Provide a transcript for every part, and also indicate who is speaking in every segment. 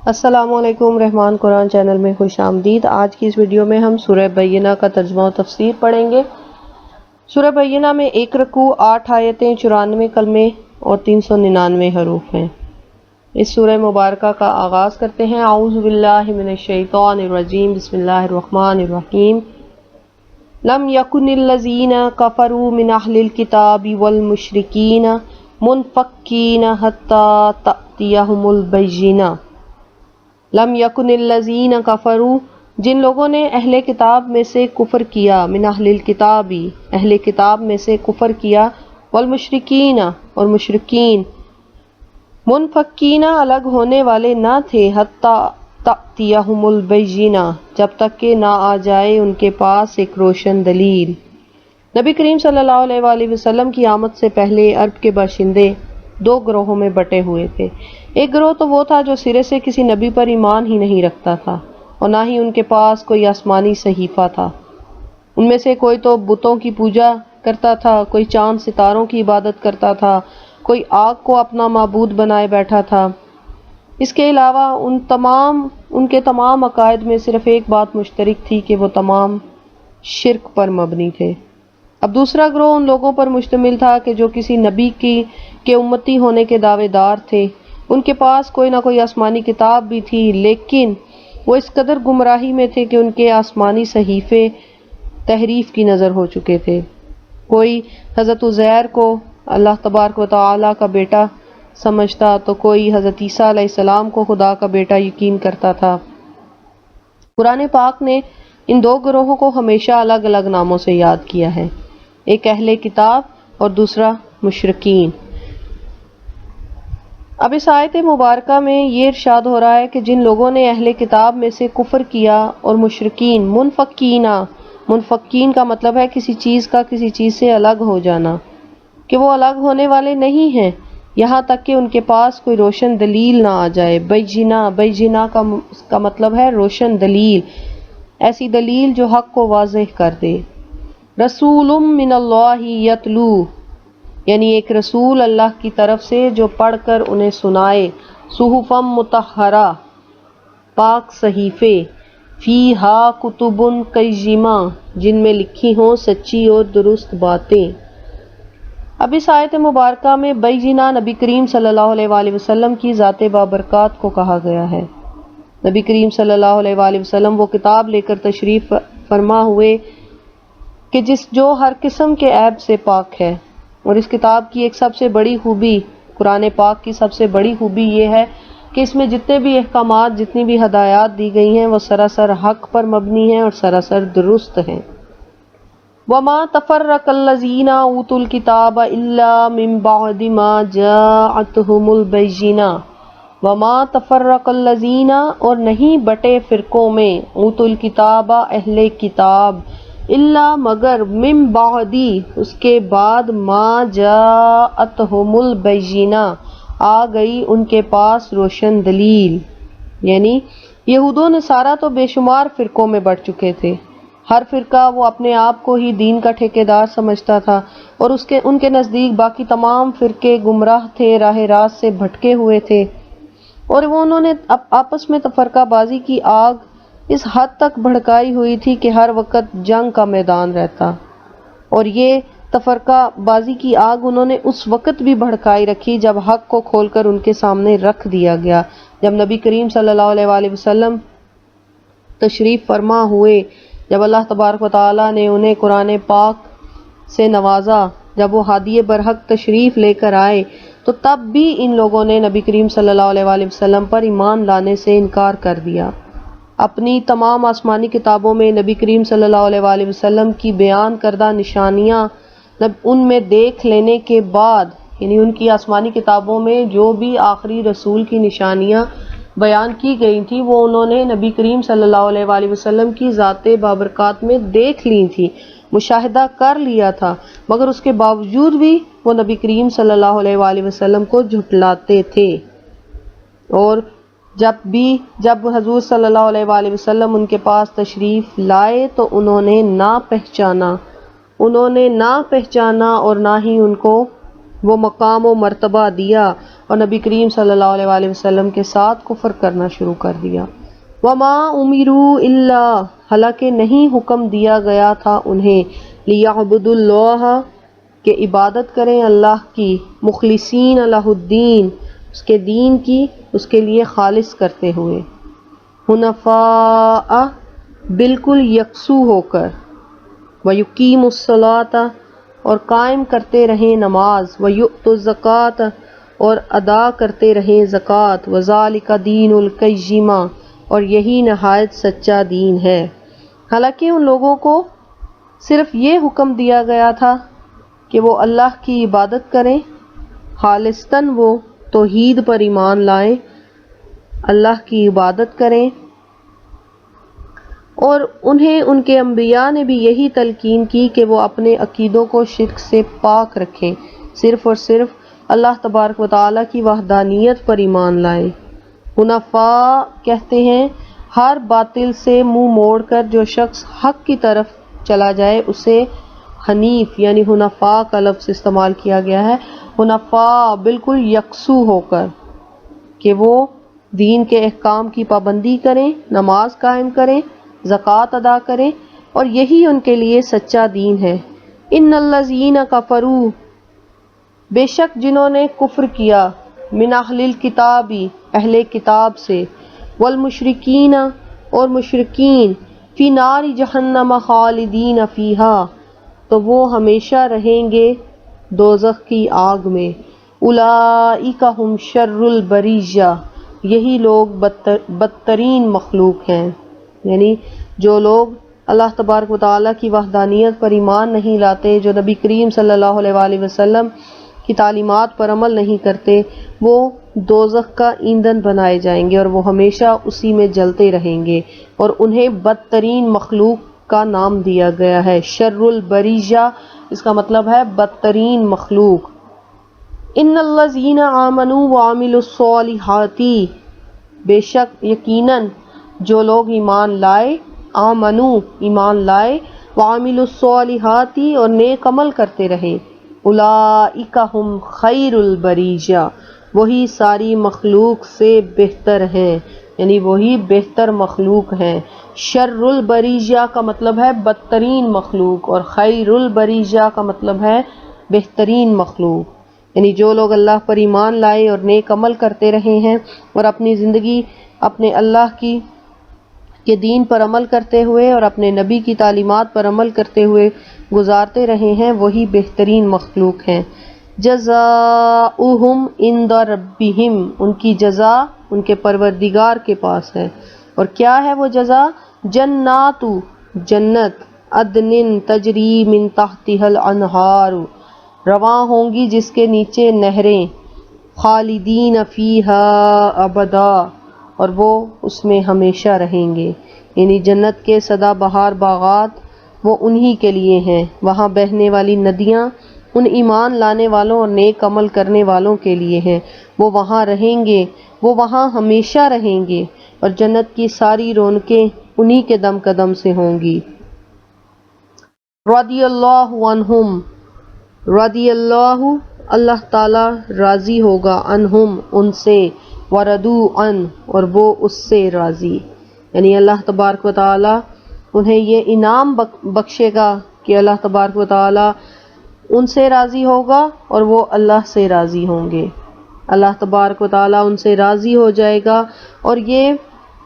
Speaker 1: السلام علیکم، رحمان قرآن چینل میں خوش آمدید۔ آج کی اس ویڈیو میں ہم سورہ بینہ کا ترجمہ و تفسیر پڑھیں گے۔ سورہ بینہ میں 1 رکوع، 8 آیتیں، 94 کلمے اور 399 حروف ہیں۔ اس سورہ مبارکہ کا آغاز کرتے ہیں۔ اعوذ باللہ من الشیطان الرجیم، بسم اللہ الرحمن الرحیم۔ لم یکن الذین کفروا من اہل الکتاب والمشرکین منفکین حتی تأتیہم البینہ۔ لم یکن الذین کفروا، جن لوگوں نے اہل کتاب میں سے کفر کیا، من اہل الکتابی، اہل کتاب میں سے کفر کیا، والمشرکین اور مشرکین، منفکین الگ ہونے والے نہ تھے، حتی تأتیہم البینہ، جب تک کہ نہ آ جائے ان کے پاس ایک روشن دلیل۔ نبی کریم صلی اللہ علیہ وآلہ وسلم کی آمد سے پہلے عرب کے باشندے 2 گروہوں میں بٹے ہوئے تھے۔ ایک گروہ تو وہ تھا جو سرے سے کسی نبی پر ایمان ہی نہیں رکھتا تھا اور نہ ہی ان کے پاس کوئی آسمانی صحیفہ تھا۔ ان میں سے کوئی تو بتوں کی پوجا کرتا تھا، کوئی چاند ستاروں کی عبادت کرتا تھا، کوئی آگ کو اپنا معبود بنائے بیٹھا تھا۔ اس کے علاوہ ان کے تمام عقائد میں صرف ایک بات مشترک تھی کہ وہ تمام شرک پر مبنی تھے۔ اب دوسرا گروہ ان لوگوں پر مشتمل تھا کہ جو کسی نبی کے امتی ہونے کے دعوے دار تھے۔ ان کے پاس کوئی نہ کوئی آسمانی کتاب بھی تھی، لیکن وہ اس قدر گمراہی میں تھے کہ ان کے آسمانی صحیفے تحریف کی نظر ہو چکے تھے۔ کوئی حضرت عزیر کو اللہ تبارک و تعالیٰ کا بیٹا سمجھتا تو کوئی حضرت عیسیٰ علیہ السلام کو خدا کا بیٹا یقین کرتا تھا۔ قرآن پاک نے ان 2 گروہوں کو ہمیشہ الگ الگ ناموں سے یاد کیا ہے، ایک اہل کتاب اور دوسرا مشرکین۔ اب اس آیت مبارکہ میں یہ ارشاد ہو رہا ہے کہ جن لوگوں نے اہل کتاب میں سے کفر کیا اور مشرکین، منفکین کا مطلب ہے کسی چیز کا کسی چیز سے الگ ہو جانا، کہ وہ الگ ہونے والے نہیں ہیں یہاں تک کہ ان کے پاس کوئی روشن دلیل نہ آ جائے۔ بینہ کا مطلب ہے روشن دلیل، ایسی دلیل جو حق کو واضح کر دے۔ رسول من اللہ یتلو، یعنی ایک رسول اللہ کی طرف سے جو پڑھ کر انہیں سنائے۔ صحفا مطہرہ، پاک صحیفے، فیہا کتب قیمہ، جن میں لکھی ہوں سچی اور درست باتیں۔ اب اس آیت مبارکہ میں بینہ نبی کریم صلی اللہ علیہ وآلہ وسلم کی ذات بابرکات کو کہا گیا ہے۔ نبی کریم صلی اللہ علیہ وآلہ وسلم وہ کتاب لے کر تشریف فرما ہوئے کہ جو ہر قسم کے عیب سے پاک ہے، اور اس کتاب کی ایک سب سے بڑی خوبی، قرآن پاک کی سب سے بڑی خوبی یہ ہے کہ اس میں جتنے بھی احکامات، جتنی بھی ہدایات دی گئی ہیں وہ سراسر حق پر مبنی ہیں اور سراسر درست ہیں۔ وَمَا تَفَرَّقَ الَّذِينَ أُوتُوا الْكِتَابَ إِلَّا مِن بَعْدِ مَا جَاءَتْهُمُ الْبَيِّنَةُ۔ وَمَا تَفَرَّقَ الَّذِينَ، اور نہیں بٹے فرقوں میں، اوتوا الکتاب، اہل کتاب، الا مگر، من بعد، اس کے بعد، ما جاءتہم البینہ، آ گئی ان کے پاس روشن دلیل۔ یعنی یہود و نصارہ تو بے شمار فرقوں میں بٹ چکے تھے، ہر فرقہ وہ اپنے آپ کو ہی دین کا ٹھیکیدار سمجھتا تھا، اور ان کے نزدیک باقی تمام فرقے گمراہ تھے، راہ راست سے بھٹکے ہوئے تھے، اور انہوں نے آپس میں تفرقہ بازی کی آگ اس حد تک بھڑکائی ہوئی تھی کہ ہر وقت جنگ کا میدان رہتا۔ اور یہ تفرقہ بازی کی آگ انہوں نے اس وقت بھی بھڑکائی رکھی جب حق کو کھول کر ان کے سامنے رکھ دیا گیا، جب نبی کریم صلی اللہ علیہ وآلہ وسلم تشریف فرما ہوئے، جب اللہ تبارک و تعالیٰ نے انہیں قرآن پاک سے نوازا، جب وہ ہادی برحق تشریف لے کر آئے، تو تب بھی ان لوگوں نے نبی کریم صلی اللہ علیہ وآلہ وسلم پر ایمان لانے سے انکار کر دیا۔ اپنی تمام آسمانی کتابوں میں نبی کریم صلی اللہ علیہ وآلہ وسلم کی بیان کردہ نشانیاں ان میں دیکھ لینے کے بعد، یعنی ان کی آسمانی کتابوں میں جو بھی آخری رسول کی نشانیاں بیان کی گئی تھی وہ انہوں نے نبی کریم صلی اللہ علیہ وآلہ وسلم کی ذات بابرکات میں دیکھ لی تھی، مشاہدہ کر لیا تھا، مگر اس کے باوجود بھی وہ نبی کریم صلی اللہ علیہ وآلہ وسلم کو جھٹلاتے تھے۔ اور جب حضور صلی اللہ علیہ وآلہ وسلم ان کے پاس تشریف لائے تو انہوں نے نہ پہچانا اور نہ ہی ان کو وہ مقام و مرتبہ دیا اور نبی کریم صلی اللہ علیہ وآلہ وسلم کے ساتھ کفر کرنا شروع کر دیا۔ وما امروا الا، حالانکہ نہیں حکم دیا گیا تھا انہیں، لیعبدوا اللہ، کہ عبادت کریں اللہ کی، مخلصین لہ الدین، اس کے دین کی اس کے لیے خالص کرتے ہوئے، حنفاء، بالکل یکسو ہو کر، ویقیموا الصلاۃ، اور قائم کرتے رہیں نماز، ویؤتوا الزکوٰۃ، اور ادا کرتے رہیں زکوٰۃ، وذالک دین القیمہ، اور یہی نہایت سچا دین ہے۔ حالانکہ ان لوگوں کو صرف یہ حکم دیا گیا تھا کہ وہ اللہ کی عبادت کریں، خالصتاً وہ توحید پر ایمان لائیں، اللہ کی عبادت کریں، اور انہیں ان کے انبیاء نے بھی یہی تلقین کی کہ وہ اپنے عقیدوں کو شرک سے پاک رکھیں، صرف اور صرف اللہ تبارک و تعالیٰ کی وحدانیت پر ایمان لائیں۔ حنفاء کہتے ہیں ہر باطل سے منہ موڑ کر جو شخص حق کی طرف چلا جائے اسے حنیف یعنی حنفاء کا لفظ استعمال کیا گیا ہے۔ حنفاء بالکل یکسو ہو کر کہ وہ دین کے احکام کی پابندی کریں، نماز قائم کریں، زکوٰۃ ادا کریں، اور یہی ان کے لیے سچا دین ہے۔ ان الذین کفروا، بے شک جنہوں نے کفر کیا، من اہل الکتاب، اہل کتاب سے، والمشرکین، اور مشرکین، فی نار جہنم خالدین فیہا، تو وہ ہمیشہ رہیں گے دوزخ کی آگ میں۔ اولئک ہم شر البریہ، یہی لوگ بدترین مخلوق ہیں، یعنی جو لوگ اللہ تبارک و تعالیٰ کی وحدانیت پر ایمان نہیں لاتے، جو نبی کریم صلی اللہ علیہ وآلہ وسلم کی تعلیمات پر عمل نہیں کرتے، وہ دوزخ کا ایندھن بنائے جائیں گے اور وہ ہمیشہ اسی میں جلتے رہیں گے، اور انہیں بدترین مخلوق کا نام دیا گیا ہے۔ شر البریہ اس کا مطلب ہے بدترین مخلوق۔ ان الذین آمنوا وعملوا الصالحات، بے شک یقیناً جو لوگ ایمان لائے، آمنو ایمان لائے، وعملوا الصالحات اور نیک عمل کرتے رہے، اولئک ہم خیر البریہ، وہی ساری مخلوق سے بہتر ہیں، یعنی وہی بہتر مخلوق ہیں۔ شر البریہ کا مطلب ہے بدترین مخلوق، اور خیر البریہ کا مطلب ہے بہترین مخلوق، یعنی جو لوگ اللہ پر ایمان لائے اور نیک عمل کرتے رہے ہیں اور اپنی زندگی اپنے اللہ کے دین پر عمل کرتے ہوئے اور اپنے نبی کی تعلیمات پر عمل کرتے ہوئے گزارتے رہے ہیں، وہی بہترین مخلوق ہیں۔ جزاؤہم عند ربہم، ان کی جزا ان کے پروردگار کے پاس ہے، اور کیا ہے وہ جزا؟ جنات، جنت، عدن تجری من تحتها الانہار، رواں ہوں گی جس کے نیچے نہریں، خالدین فیہا ابدا، اور وہ اس میں ہمیشہ رہیں گے، یعنی جنت کے سدا بہار باغات وہ انہی کے لیے ہیں، وہاں بہنے والی ندیاں ان ایمان لانے والوں اور نیک عمل کرنے والوں کے لیے ہیں، وہ وہاں رہیں گے، وہ وہاں ہمیشہ رہیں گے، اور جنت کی ساری رونقیں انہی کے دم قدم سے ہوں گی۔ رضی اللہ عنہم، رضی اللہ، اللہ تعالی راضی ہوگا، عنہم ان سے، وردوا عن، اور وہ اس سے راضی، یعنی اللہ تبارک و تعالی انہیں یہ انعام بخشے گا کہ اللہ تبارک و تعالی ان سے راضی ہوگا اور وہ اللہ سے راضی ہوں گے۔ اللہ تبارک و تعالی ان سے راضی ہو جائے گا، اور یہ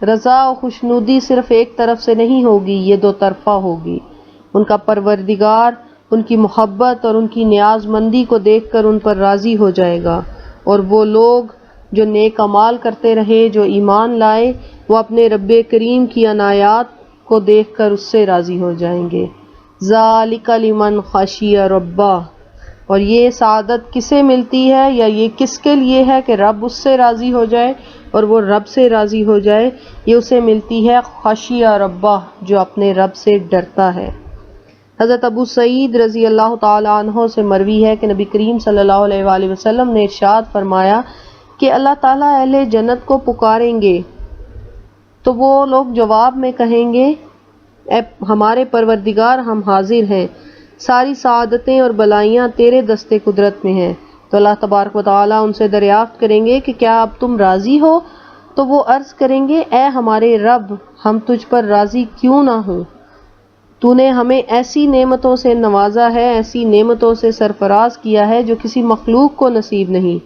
Speaker 1: رضا و خوشنودی صرف ایک طرف سے نہیں ہوگی، یہ دو طرفہ ہوگی۔ ان کا پروردگار ان کی محبت اور ان کی نیاز مندی کو دیکھ کر ان پر راضی ہو جائے گا، اور وہ لوگ جو نیک اعمال کرتے رہے، جو ایمان لائے، وہ اپنے رب کریم کی عنایات کو دیکھ کر اس سے راضی ہو جائیں گے۔ ذالک لمن خشی ربہ، اور یہ سعادت کسے ملتی ہے یا یہ کس کے لیے ہے کہ رب اس سے راضی ہو جائے اور وہ رب سے راضی ہو جائے؟ یہ اسے ملتی ہے خشی ربہ، جو اپنے رب سے ڈرتا ہے۔ حضرت ابو سعید رضی اللہ تعالی عنہ سے مروی ہے کہ نبی کریم صلی اللہ علیہ وآلہ وسلم نے ارشاد فرمایا کہ اللہ تعالیٰ اہل جنت کو پکاریں گے تو وہ لوگ جواب میں کہیں گے اے ہمارے پروردگار، ہم حاضر ہیں، ساری سعادتیں اور بلائیاں تیرے دست قدرت میں ہیں، تو اللہ تبارک و تعالیٰ ان سے دریافت کریں گے کہ کیا اب تم راضی ہو؟ تو وہ عرض کریں گے اے ہمارے رب، ہم تجھ پر راضی کیوں نہ ہوں؟ تو نے ہمیں ایسی نعمتوں سے نوازا ہے، ایسی نعمتوں سے سرفراز کیا ہے جو کسی مخلوق کو نصیب نہیں۔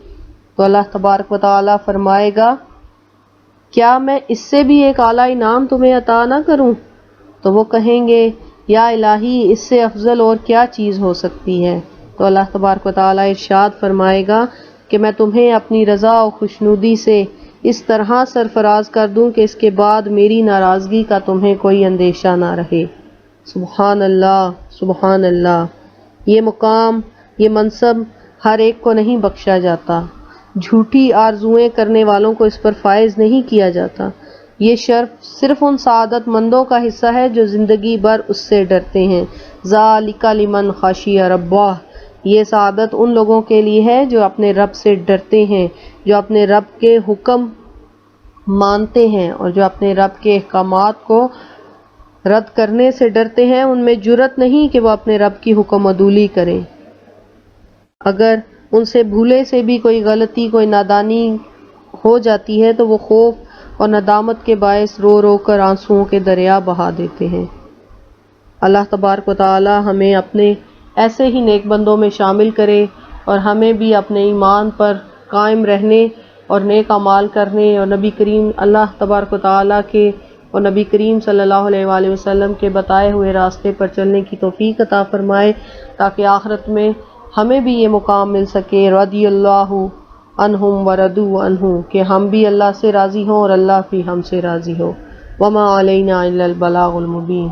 Speaker 1: تو اللہ تبارک و تعالیٰ فرمائے گا کیا میں اس سے بھی ایک اعلیٰ انعام تمہیں عطا نہ کروں؟ تو وہ کہیں گے یا الہی اس سے افضل اور کیا چیز ہو سکتی ہے؟ تو اللہ تبارک و تعالیٰ ارشاد فرمائے گا کہ میں تمہیں اپنی رضا و خوشنودی سے اس طرح سرفراز کر دوں کہ اس کے بعد میری ناراضگی کا تمہیں کوئی اندیشہ نہ رہے۔ سبحان اللہ، سبحان اللہ۔ یہ مقام، یہ منصب ہر ایک کو نہیں بخشا جاتا، جھوٹی آرزوئیں کرنے والوں کو اس پر فائز نہیں کیا جاتا۔ یہ شرف صرف ان سعادت مندوں کا حصہ ہے جو زندگی بھر اس سے ڈرتے ہیں۔ ذالک لمن خشی ربہ، یہ سعادت ان لوگوں کے لیے ہے جو اپنے رب سے ڈرتے ہیں، جو اپنے رب کے حکم مانتے ہیں اور جو اپنے رب کے احکامات کو رد کرنے سے ڈرتے ہیں۔ ان میں جرأت نہیں کہ وہ اپنے رب کی حکم عدولی کریں۔ اگر ان سے بھولے سے بھی کوئی غلطی، کوئی نادانی ہو جاتی ہے تو وہ خوف اور ندامت کے باعث رو رو کر آنسوؤں کے دریا بہا دیتے ہیں۔ اللہ تبارک و تعالی ہمیں اپنے ایسے ہی نیک بندوں میں شامل کرے اور ہمیں بھی اپنے ایمان پر قائم رہنے اور نیک اعمال کرنے اور نبی کریم اللہ تبارک و تعالی کے اور نبی کریم صلی اللہ علیہ وآلہ وسلم کے بتائے ہوئے راستے پر چلنے کی توفیق عطا فرمائے، تاکہ آخرت میں ہمیں بھی یہ مقام مل سکے رضی اللہ عنہم ورضوا عنہ، کہ ہم بھی اللہ سے راضی ہوں اور اللہ بھی ہم سے راضی ہو۔ وما علینا الا البلاغ المبین۔